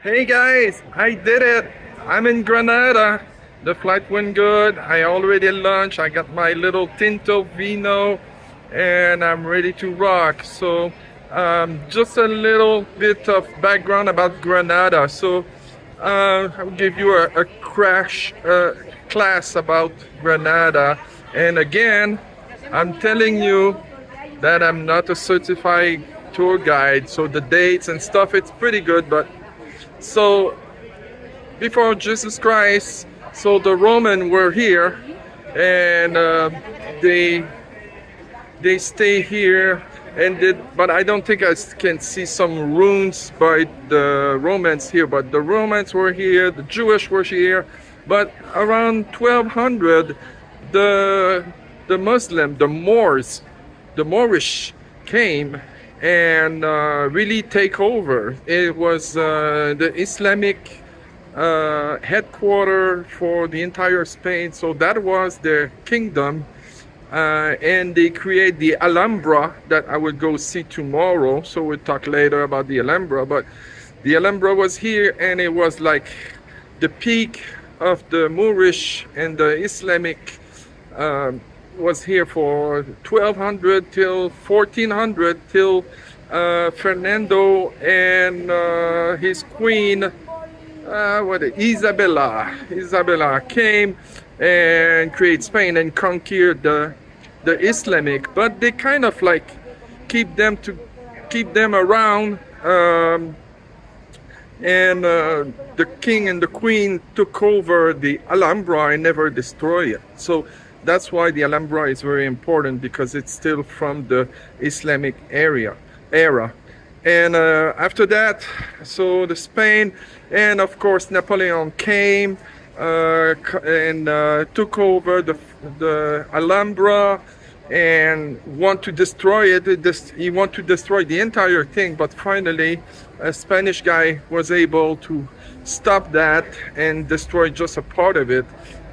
Hey guys, I did it. I'm in Granada. The flight went good. I already lunch. I got my little tinto vino and I'm ready to rock. So just a little bit of background about Granada. So I'll give you a crash class about Granada. And again, I'm telling you that I'm not a certified tour guide. So the dates and stuff, it's pretty good, but so before Jesus Christ, so the Roman were here, and they stay here, and but I don't think I can see some ruins by the Romans here. But the Romans were here, the Jewish were here, but around 1200, the Muslim, the Moors, the Moorish came and really take over. It was the Islamic headquarter for the entire Spain. So that was their kingdom, and they create the Alhambra that I will go see tomorrow. So we'll talk later about the Alhambra. But the Alhambra was here, and it was like the peak of the Moorish and the Islamic. Was here for 1200 till 1400 till Fernando and his queen Isabella came and created Spain and conquered the Islamic, but they kind of like keep them around, and the king and the queen took over the Alhambra and never destroyed it. So that's why the Alhambra is very important, because it's still from the Islamic era. And after that, so the Spain, and of course Napoleon came and took over the Alhambra and want to destroy it. He want to destroy the entire thing, but finally a Spanish guy was able to stop that and destroy just a part of it.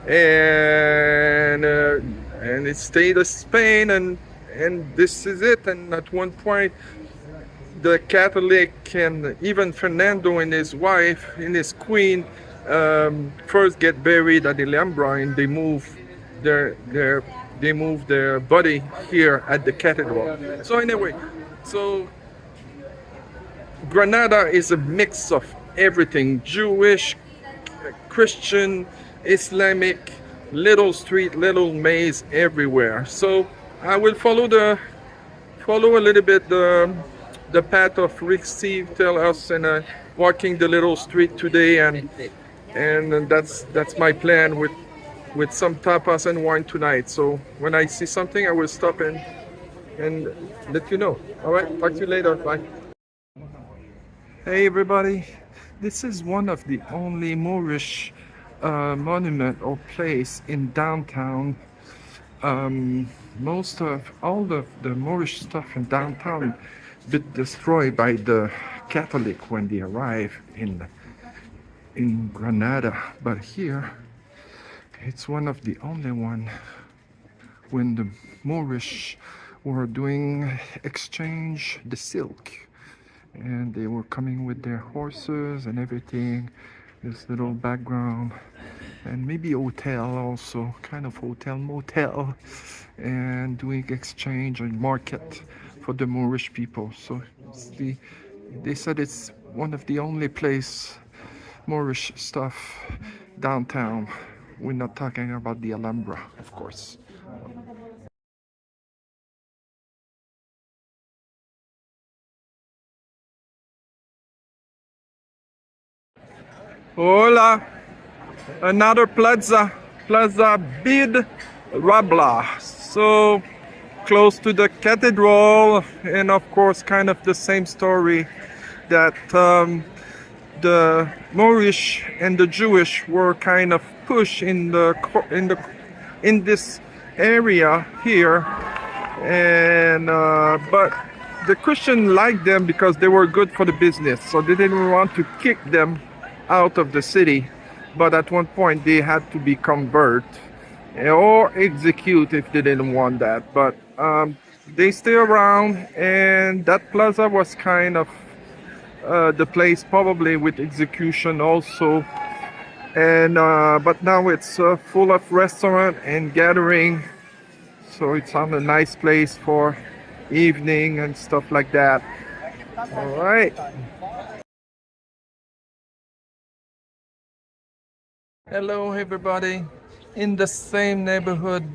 And it stayed as Spain, and this is it. And at one point, the Catholic and even Fernando and his wife and his queen first get buried at the Alhambra, and they move their body here at the cathedral. So anyway, so Granada is a mix of everything: Jewish, Christian, Islamic, little street, little maze everywhere. So I will follow a little bit the path of Rick Steve tell us, and walking the little street today, and that's my plan with some tapas and wine tonight. So when I see something, I will stop and let you know. All right, talk to you later. Bye. Hey everybody, this is one of the only Moorish monument or place in downtown. Most of all of the Moorish stuff in downtown been destroyed by the Catholic when they arrived in Granada, but here it's one of the only one when the Moorish were doing exchange the silk, and they were coming with their horses and everything. This little background, and maybe hotel also, kind of hotel motel, and doing exchange and market for the Moorish people. So they said it's one of the only place Moorish stuff downtown. We're not talking about the Alhambra, of course. Hola, another plaza Bid Rabla. So close to the cathedral, and of course kind of the same story that the Moorish and the Jewish were kind of pushed in this area here, and but the Christian liked them because they were good for the business, so they didn't want to kick them out of the city. But at one point they had to be convert or execute if they didn't want that. But they stay around, and that plaza was kind of the place probably with execution also. And but now it's full of restaurant and gathering, so it's on a nice place for evening and stuff like that. All right. Hello everybody. In the same neighborhood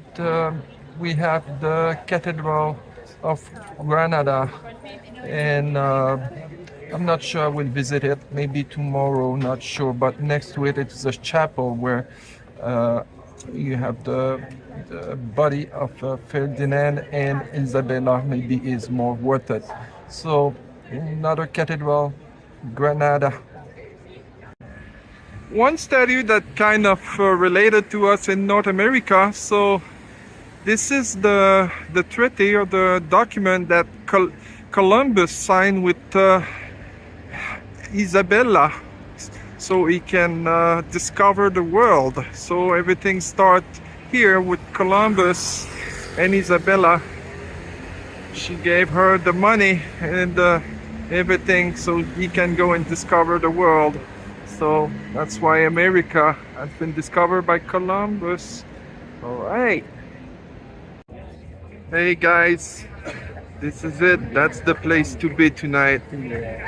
we have the Cathedral of Granada, and I'm not sure I will visit it, maybe tomorrow, not sure, but next to it it's a chapel where you have the body of Ferdinand and Isabella, maybe is more worth it. So another cathedral, Granada. One statue that kind of related to us in North America. So this is the treaty or the document that Columbus signed with Isabella, so he can discover the world. So everything starts here with Columbus and Isabella. She gave her the money and everything so he can go and discover the world. So that's why America has been discovered by Columbus. All right. Hey guys, this is it. That's the place to be tonight.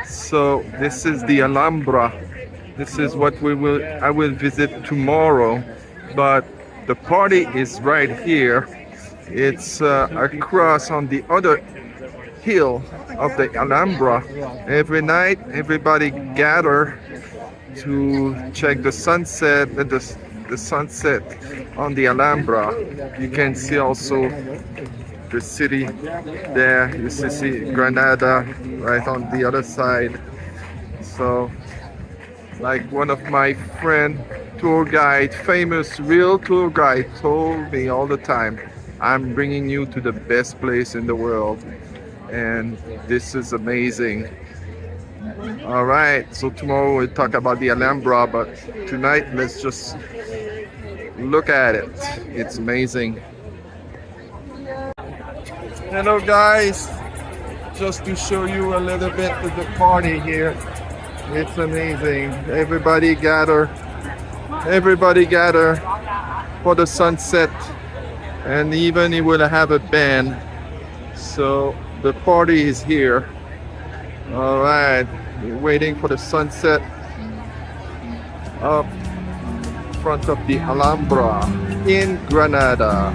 So this is the Alhambra. This is what I will visit tomorrow. But the party is right here. It's across on the other hill of the Alhambra. Every night, everybody gather to check the sunset, the sunset on the Alhambra. You can see also the city there. You see Granada right on the other side. So, like one of my friend tour guide, famous real tour guide, told me all the time, I'm bringing you to the best place in the world, and this is amazing. All right, so tomorrow we'll talk about the Alhambra, but tonight let's just look at it. It's amazing. Hello guys, just to show you a little bit of the party here. It's amazing. Everybody gather for the sunset, and even he will have a band. So the party is here. All right, we're waiting for the sunset up front of the Alhambra in Granada.